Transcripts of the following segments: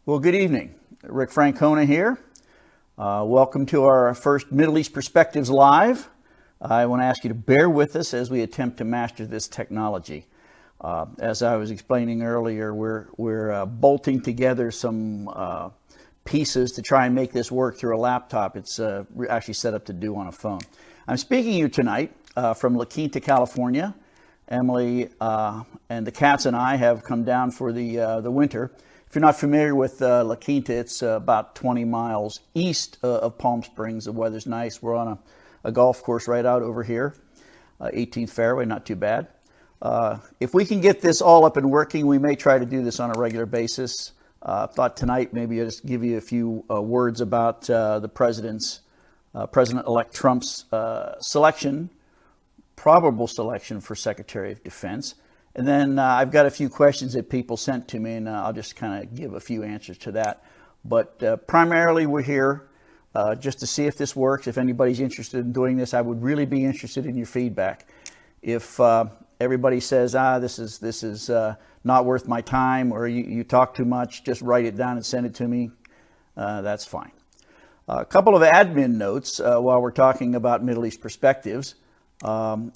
Well, good evening. Rick Francona here. Welcome to our first Middle East Perspectives Live. I want to ask you to bear with us as we attempt to master this technology. As I was explaining earlier, we're bolting together some pieces to try and make this work through a laptop. It's actually set up to do on a phone. I'm speaking to you tonight from La Quinta, California. Emily and the cats and I have come down for the winter. If you're not familiar with La Quinta, it's about 20 miles east of Palm Springs. The weather's nice. We're on a golf course right out over here, 18th fairway, not too bad. If we can get this all up and working, we may try to do this on a regular basis. Thought tonight maybe I'll just give you a few words about the President-elect Trump's probable selection for Secretary of Defense. And then I've got a few questions that people sent to me, and I'll just kind of give a few answers to that. But primarily we're here just to see if this works. If anybody's interested in doing this, I would really be interested in your feedback. If everybody says, this is not worth my time, or you talk too much, just write it down and send it to me. That's fine. A couple of admin notes while we're talking about Middle East perspectives.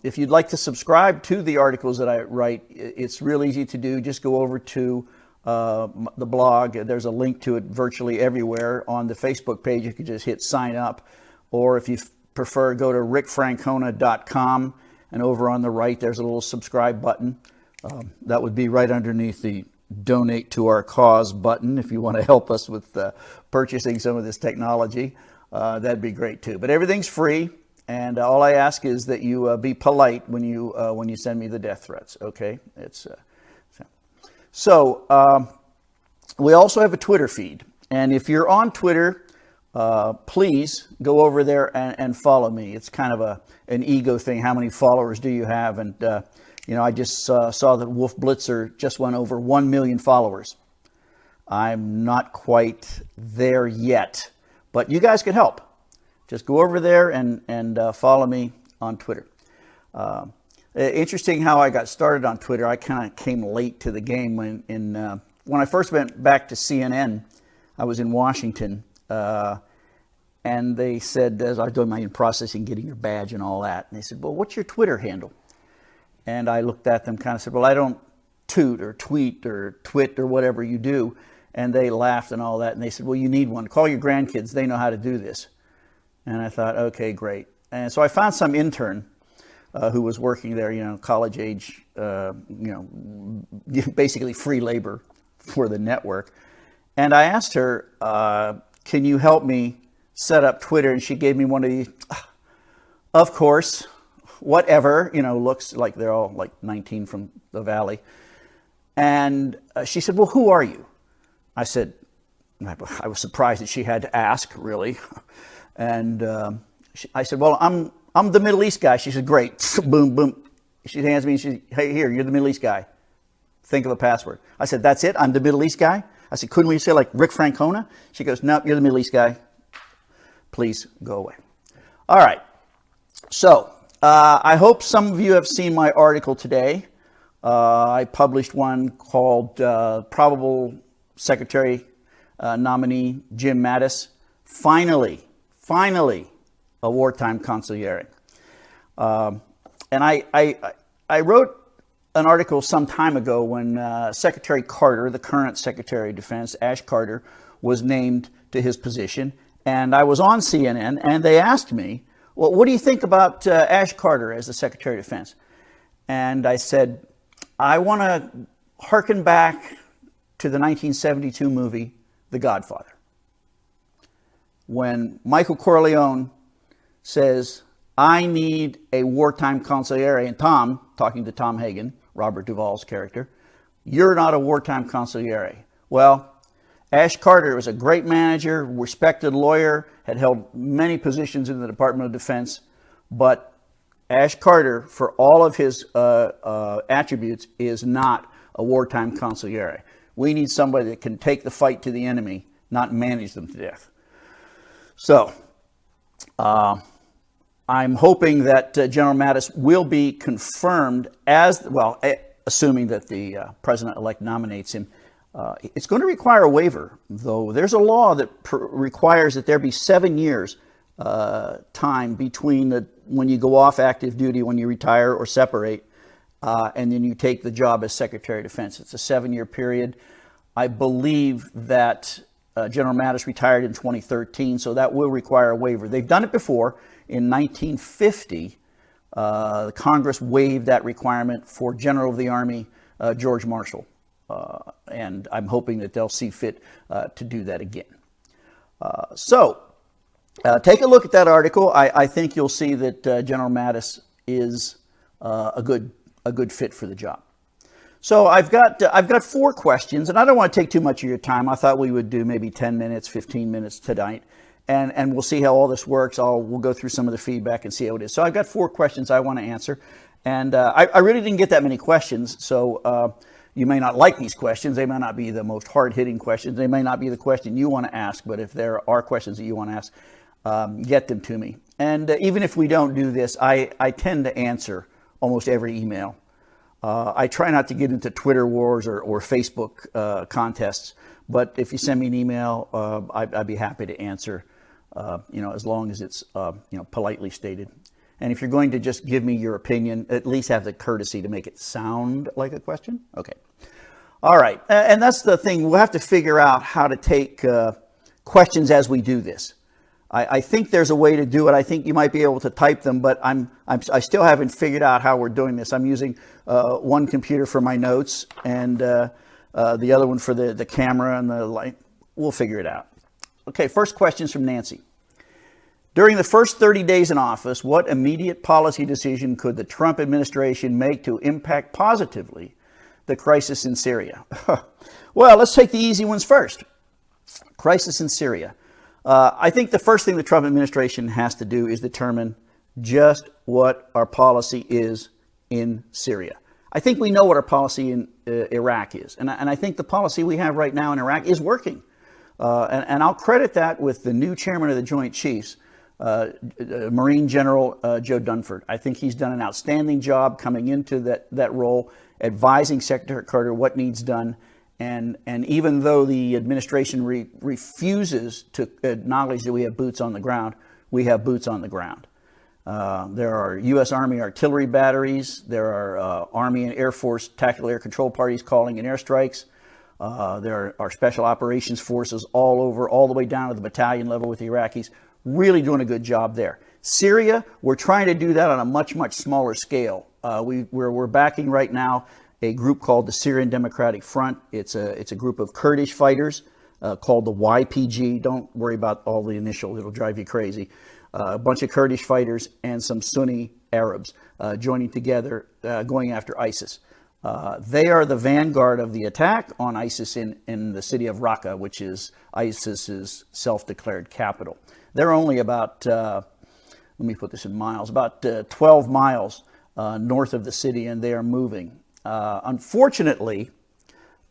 If you'd like to subscribe to the articles that I write, it's real easy to do. Just go over to the blog. There's a link to it virtually everywhere. On the Facebook page, you can just hit sign up. Or if you prefer, go to rickfrancona.com, and over on the right, there's a little subscribe button. That would be right underneath the donate to our cause button. If you want to help us with purchasing some of this technology, that'd be great too. But everything's free. And all I ask is that you be polite when you send me the death threats. Okay, we also have a Twitter feed, and if you're on Twitter, please go over there and follow me. It's kind of an ego thing. How many followers do you have? And I just saw that Wolf Blitzer just went over 1 million followers. I'm not quite there yet, but you guys could help. Just go over there and follow me on Twitter. Interesting how I got started on Twitter. I kind of came late to the game when I first went back to CNN. I was in Washington, and they said, as I was doing my processing, getting your badge and all that, and they said, "Well, what's your Twitter handle?" And I looked at them, kind of said, "Well, I don't toot or tweet or twit or whatever you do." And they laughed and all that, and they said, "Well, you need one. Call your grandkids; they know how to do this." And I thought, okay, great. And so I found some intern who was working there, college age, basically free labor for the network. And I asked her, can you help me set up Twitter? And she gave me one of these, of course, whatever, looks like they're all like 19 from the Valley. And she said, "Well, who are you?" I said, I was surprised that she had to ask, really. And I said, "Well, I'm the Middle East guy." She said, "Great." Boom, boom. She hands me and she said, "Hey, here, you're the Middle East guy. Think of a password." I said, "That's it? I'm the Middle East guy?" I said, "Couldn't we say like Rick Francona?" She goes, "Nope, you're the Middle East guy. Please go away." All right. So I hope some of you have seen my article today. I published one called Probable Secretary Nominee Jim Mattis. Finally, a wartime consigliere. And I wrote an article some time ago when Secretary Carter, the current Secretary of Defense, Ash Carter, was named to his position. And I was on CNN, and they asked me, "Well, what do you think about Ash Carter as the Secretary of Defense?" And I said, I want to hearken back to the 1972 movie, The Godfather, when Michael Corleone says, "I need a wartime consigliere," and Tom, talking to Tom Hagen, Robert Duvall's character, "You're not a wartime consigliere." Well, Ash Carter was a great manager, respected lawyer, had held many positions in the Department of Defense, but Ash Carter, for all of his attributes, is not a wartime consigliere. We need somebody that can take the fight to the enemy, not manage them to death. So I'm hoping that General Mattis will be confirmed as, well, assuming that the president-elect nominates him, It's going to require a waiver, though. There's a law that requires that there be 7 years time between when you go off active duty, when you retire or separate, and then you take the job as Secretary of Defense. It's a 7-year period. I believe that General Mattis retired in 2013, so that will require a waiver. They've done it before. In 1950, the Congress waived that requirement for General of the Army George Marshall. And I'm hoping that they'll see fit to do that again. Take a look at that article. I think you'll see that General Mattis is a good fit for the job. So I've got 4 questions, and I don't want to take too much of your time. I thought we would do maybe 10 minutes, 15 minutes tonight, and we'll see how all this works. We'll go through some of the feedback and see how it is. So I've got 4 questions I want to answer, and I really didn't get that many questions, so you may not like these questions. They may not be the most hard-hitting questions. They may not be the question you want to ask, but if there are questions that you want to ask, get them to me. And even if we don't do this, I tend to answer almost every email. I try not to get into Twitter wars or Facebook contests, but if you send me an email, I'd be happy to answer, as long as it's politely stated. And if you're going to just give me your opinion, at least have the courtesy to make it sound like a question. Okay. All right. And that's the thing. We'll have to figure out how to take questions as we do this. I think there's a way to do it. I think you might be able to type them, but I still haven't figured out how we're doing this. I'm using one computer for my notes and the other one for the camera and the light. We'll figure it out. Okay, first question's from Nancy. During the first 30 days in office, what immediate policy decision could the Trump administration make to impact positively the crisis in Syria? Well, let's take the easy ones first. Crisis in Syria. I think the first thing the Trump administration has to do is determine just what our policy is in Syria. I think we know what our policy in Iraq is. And I think the policy we have right now in Iraq is working. And I'll credit that with the new chairman of the Joint Chiefs, Marine General Joe Dunford. I think he's done an outstanding job coming into that role, advising Secretary Carter what needs done. And even though the administration refuses to acknowledge that we have boots on the ground, we have boots on the ground. There are U.S. Army artillery batteries. There are Army and Air Force tactical air control parties calling in airstrikes. There are special operations forces all over, all the way down to the battalion level with the Iraqis, really doing a good job there. Syria, we're trying to do that on a much, much smaller scale. We're backing right now a group called the Syrian Democratic Front. It's a group of Kurdish fighters called the YPG. Don't worry about all the initials, it'll drive you crazy. A bunch of Kurdish fighters and some Sunni Arabs joining together, going after ISIS. They are the vanguard of the attack on ISIS in the city of Raqqa, which is ISIS's self-declared capital. They're only about, let me put this in miles, about 12 miles north of the city, and they are moving. Unfortunately,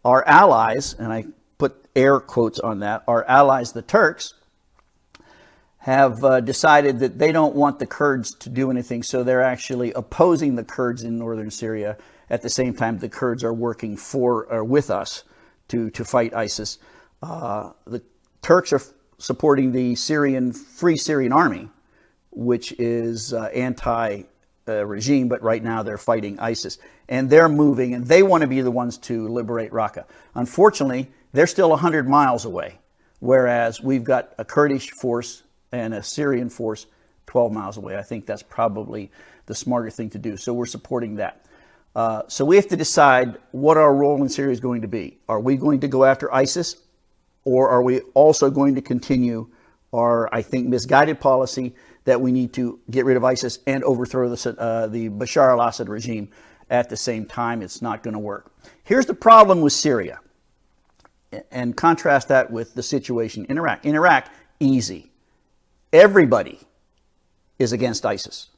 our allies, and I put air quotes on that, our allies, the Turks, have decided that they don't want the Kurds to do anything, so they're actually opposing the Kurds in northern Syria. At the same time, the Kurds are working with us to fight ISIS. The Turks are supporting the Free Syrian Army, which is anti-regime, but right now they're fighting ISIS. And they're moving, and they want to be the ones to liberate Raqqa. Unfortunately, they're still 100 miles away, whereas we've got a Kurdish force and a Syrian force 12 miles away. I think that's probably the smarter thing to do. So we're supporting that. So we have to decide what our role in Syria is going to be. Are we going to go after ISIS, or are we also going to continue our, I think, misguided policy that we need to get rid of ISIS and overthrow the Bashar al-Assad regime at the same time? It's not going to work. Here's the problem with Syria, and contrast that with the situation in Iraq. In Iraq, easy. Everybody is against ISIS.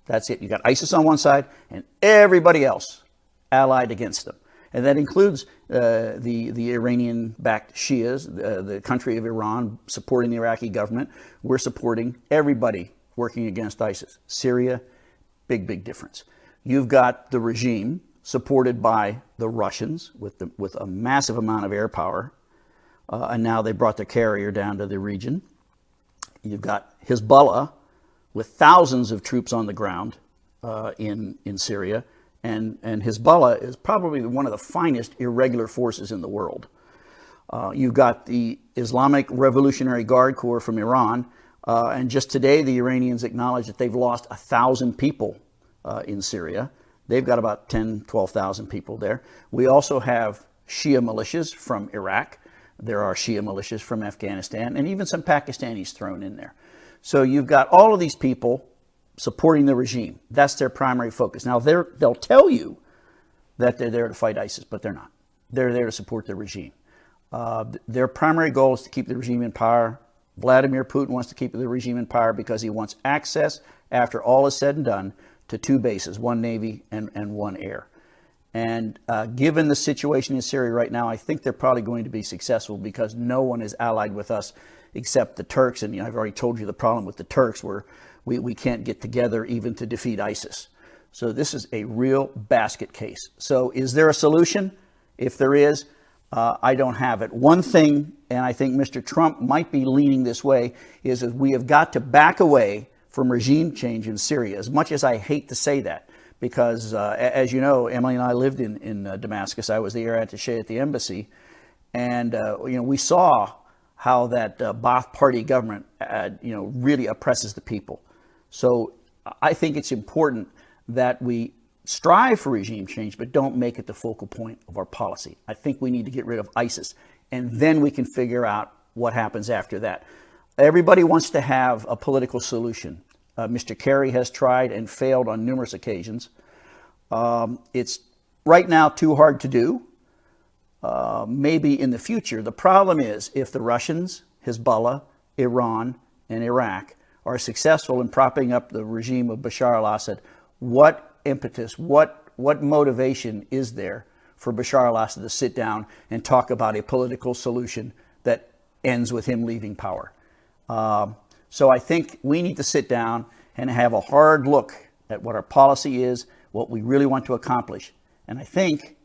That's it. You got ISIS on one side and everybody else allied against them. And that includes the Iranian-backed Shias, the country of Iran supporting the Iraqi government. We're supporting everybody working against ISIS. Syria, big, big difference. You've got the regime supported by the Russians with a massive amount of air power, and now they brought their carrier down to the region. You've got Hezbollah with thousands of troops on the ground in Syria, and Hezbollah is probably one of the finest irregular forces in the world. You've got the Islamic Revolutionary Guard Corps from Iran, and just today the Iranians acknowledged that they've lost 1,000 people in Syria. They've got about 10,000, 12,000 people there. We also have Shia militias from Iraq. There are Shia militias from Afghanistan, and even some Pakistanis thrown in there. So you've got all of these people supporting the regime. That's their primary focus. Now, they'll tell you that they're there to fight ISIS, but they're not. They're there to support the regime. Their primary goal is to keep the regime in power. Vladimir Putin wants to keep the regime in power because he wants access, after all is said and done, to two bases, one Navy and one air. And given the situation in Syria right now, I think they're probably going to be successful because no one is allied with us except the Turks. And I've already told you the problem with the Turks, where we can't get together even to defeat ISIS. So this is a real basket case. So is there a solution? If there is, I don't have it. One thing, and I think Mr. Trump might be leaning this way, is that we have got to back away from regime change in Syria, as much as I hate to say that, because as you know, Emily and I lived in Damascus. I was the air attaché at the embassy, and we saw how that Ba'ath Party government really oppresses the people. So I think it's important that we strive for regime change, but don't make it the focal point of our policy. I think we need to get rid of ISIS, and then we can figure out what happens after that. Everybody wants to have a political solution. Mr. Kerry has tried and failed on numerous occasions. It's right now too hard to do. Maybe in the future. The problem is, if the Russians, Hezbollah, Iran, and Iraq are successful in propping up the regime of Bashar al-Assad, what impetus, what motivation is there for Bashar al-Assad to sit down and talk about a political solution that ends with him leaving power? So I think we need to sit down and have a hard look at what our policy is, what we really want to accomplish. And I think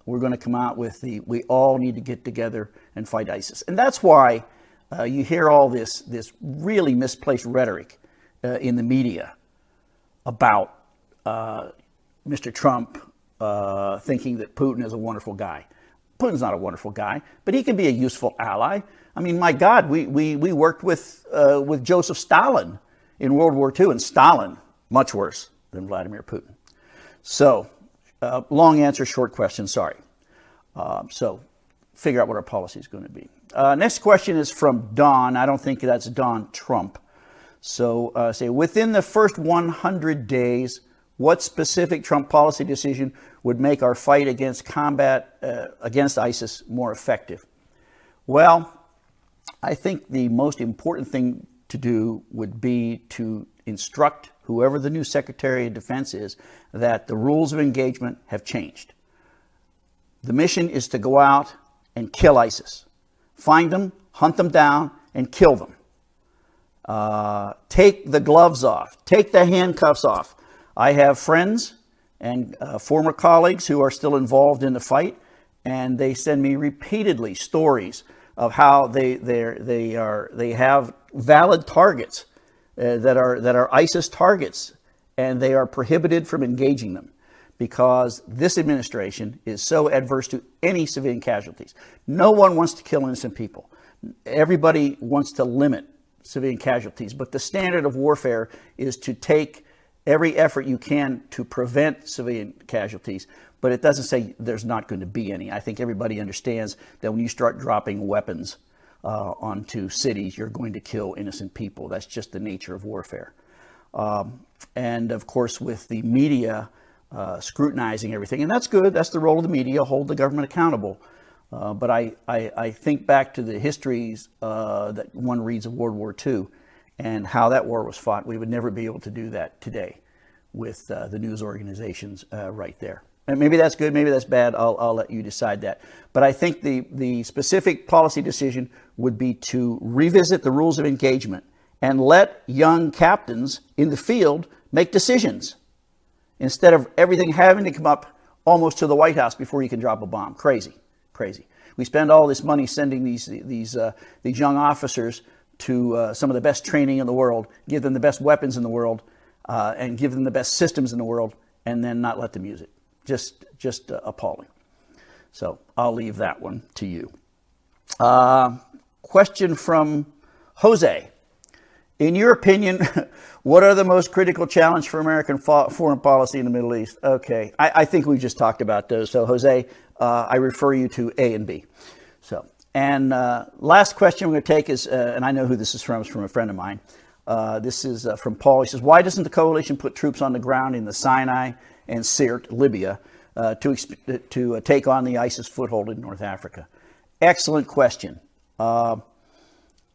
we're going to come out with we all need to get together and fight ISIS. And that's why you hear all this really misplaced rhetoric in the media about Mr. Trump thinking that Putin is a wonderful guy. Putin's not a wonderful guy, but he can be a useful ally. I mean, my God, we worked with Joseph Stalin in World War II, and Stalin, much worse than Vladimir Putin. So, long answer, short question, sorry. So, figure out what our policy is going to be. Next question is from Don. I don't think that's Don Trump. So, say, within the first 100 days, what specific Trump policy decision would make our fight against against ISIS more effective? Well, I think the most important thing to do would be to instruct whoever the new Secretary of Defense is that the rules of engagement have changed. The mission is to go out and kill ISIS. Find them, hunt them down, and kill them. Take the gloves off. Take the handcuffs off. I have friends and former colleagues who are still involved in the fight, and they send me repeatedly stories of how they have valid targets that are ISIS targets, and they are prohibited from engaging them because this administration is so adverse to any civilian casualties. No one wants to kill innocent people. Everybody wants to limit civilian casualties, but the standard of warfare is to take every effort you can to prevent civilian casualties, but it doesn't say there's not going to be any. I think everybody understands that when you start dropping weapons onto cities, you're going to kill innocent people. That's just the nature of warfare. And of course, with the media scrutinizing everything, and that's good, that's the role of the media, hold the government accountable. But I think back to the histories that one reads of World War II and how that war was fought. We would never be able to do that today with the news organizations right there. And maybe that's good, maybe that's bad. I'll let you decide that. But I think the specific policy decision would be to revisit the rules of engagement and let young captains in the field make decisions instead of everything having to come up almost to the White House before you can drop a bomb. Crazy, crazy. We spend all this money sending these young officers to some of the best training in the world, give them the best weapons in the world, and give them the best systems in the world, and then not let them use it. Just appalling. So I'll leave that one to you. Question from Jose. In your opinion, what are the most critical challenges for American foreign policy in the Middle East? Okay, I think we just talked about those. So Jose, I refer you to A and B. So, and last question we're going to take is, and I know who this is from. It's from a friend of mine. This is from Paul. He says, why doesn't the coalition put troops on the ground in the Sinai and Sirte, Libya, to take on the ISIS foothold in North Africa? Excellent question.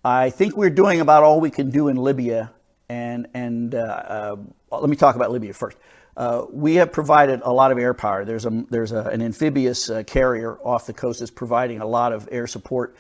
I think we're doing about all we can do in Libya, and let me talk about Libya first. We have provided a lot of air power. There's an amphibious carrier off the coast that's providing a lot of air support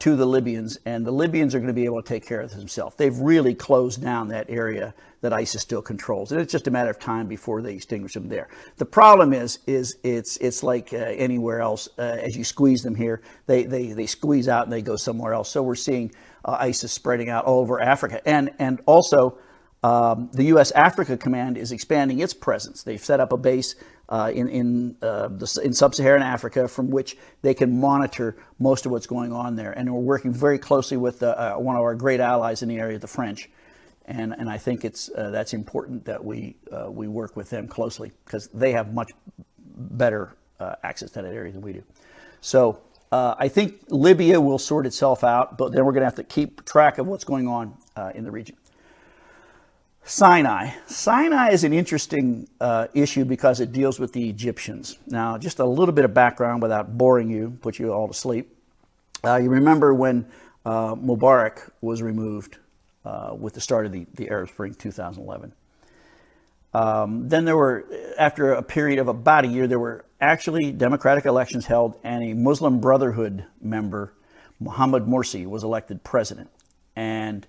to the Libyans, and the Libyans are going to be able to take care of this themselves. They've really closed down that area that ISIS still controls, and it's just a matter of time before they extinguish them there. The problem is it's like anywhere else. As you squeeze them here, they squeeze out and they go somewhere else. So we're seeing ISIS spreading out all over Africa, and also the U.S. Africa Command is expanding its presence. They've set up a base in sub-Saharan Africa from which they can monitor most of what's going on there. And we're working very closely with one of our great allies in the area, the French. And I think that's important that we work with them closely because they have much better access to that area than we do. So I think Libya will sort itself out, but then we're going to have to keep track of what's going on in the region. Sinai. Sinai is an interesting issue because it deals with the Egyptians. Now, just a little bit of background without boring you, put you all to sleep. You remember when Mubarak was removed with the start of the Arab Spring 2011. Then there were, after a period of about a year, there were actually democratic elections held, and a Muslim Brotherhood member, Mohammed Morsi, was elected president. And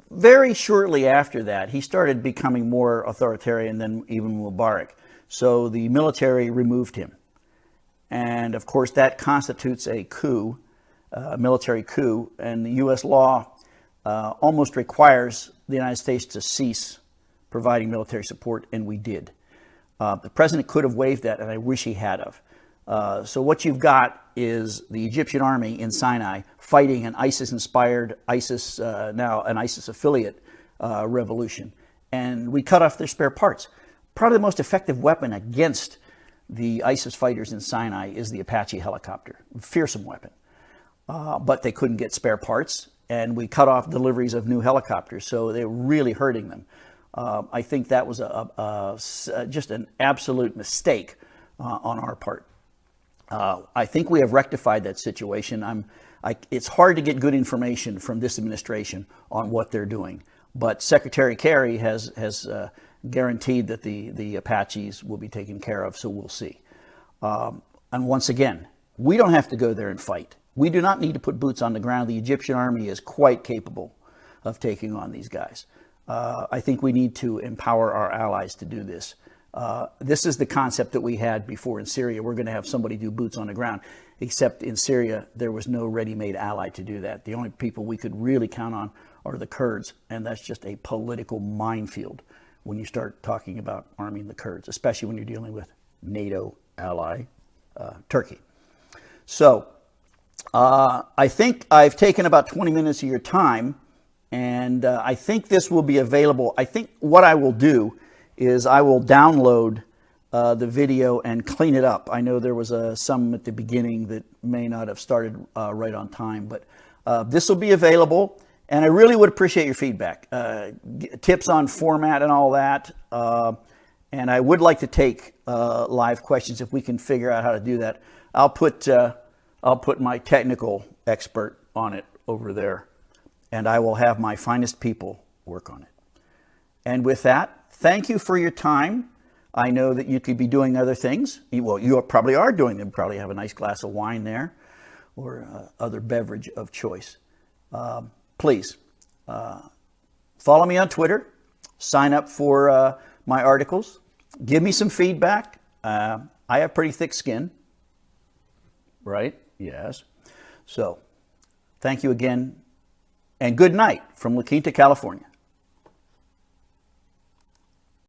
very shortly after that, he started becoming more authoritarian than even Mubarak. So the military removed him. And of course, that constitutes a coup, a military coup. And the U.S. law almost requires the United States to cease providing military support, and we did. The president could have waived that, and I wish he had of. So what you've got is the Egyptian army in Sinai fighting an ISIS-inspired, now an ISIS affiliate revolution. And we cut off their spare parts. Probably the most effective weapon against the ISIS fighters in Sinai is the Apache helicopter. Fearsome weapon. But they couldn't get spare parts, and we cut off deliveries of new helicopters, so they're really hurting them. I think that was just an absolute mistake on our part. I think we have rectified that situation. It's hard to get good information from this administration on what they're doing, but Secretary Kerry has guaranteed that the Apaches will be taken care of, so we'll see. And once again, we don't have to go there and fight. We do not need to put boots on the ground. The Egyptian army is quite capable of taking on these guys. I think we need to empower our allies to do this. This is the concept that we had before in Syria. We're going to have somebody do boots on the ground, except in Syria, there was no ready-made ally to do that. The only people we could really count on are the Kurds, and that's just a political minefield when you start talking about arming the Kurds, especially when you're dealing with NATO ally Turkey. So I think I've taken about 20 minutes of your time, and I think this will be available. I think what I will do is I will download the video and clean it up. I know there was some at the beginning that may not have started right on time, but this will be available, and I really would appreciate your feedback. Tips on format and all that, and I would like to take live questions if we can figure out how to do that. I'll put my technical expert on it over there, and I will have my finest people work on it. And with that, thank you for your time. I know that you could be doing other things. Well, you probably are doing them. Probably have a nice glass of wine there or other beverage of choice. Please follow me on Twitter. Sign up for my articles. Give me some feedback. I have pretty thick skin, right? Yes. So thank you again, and good night from La Quinta, California.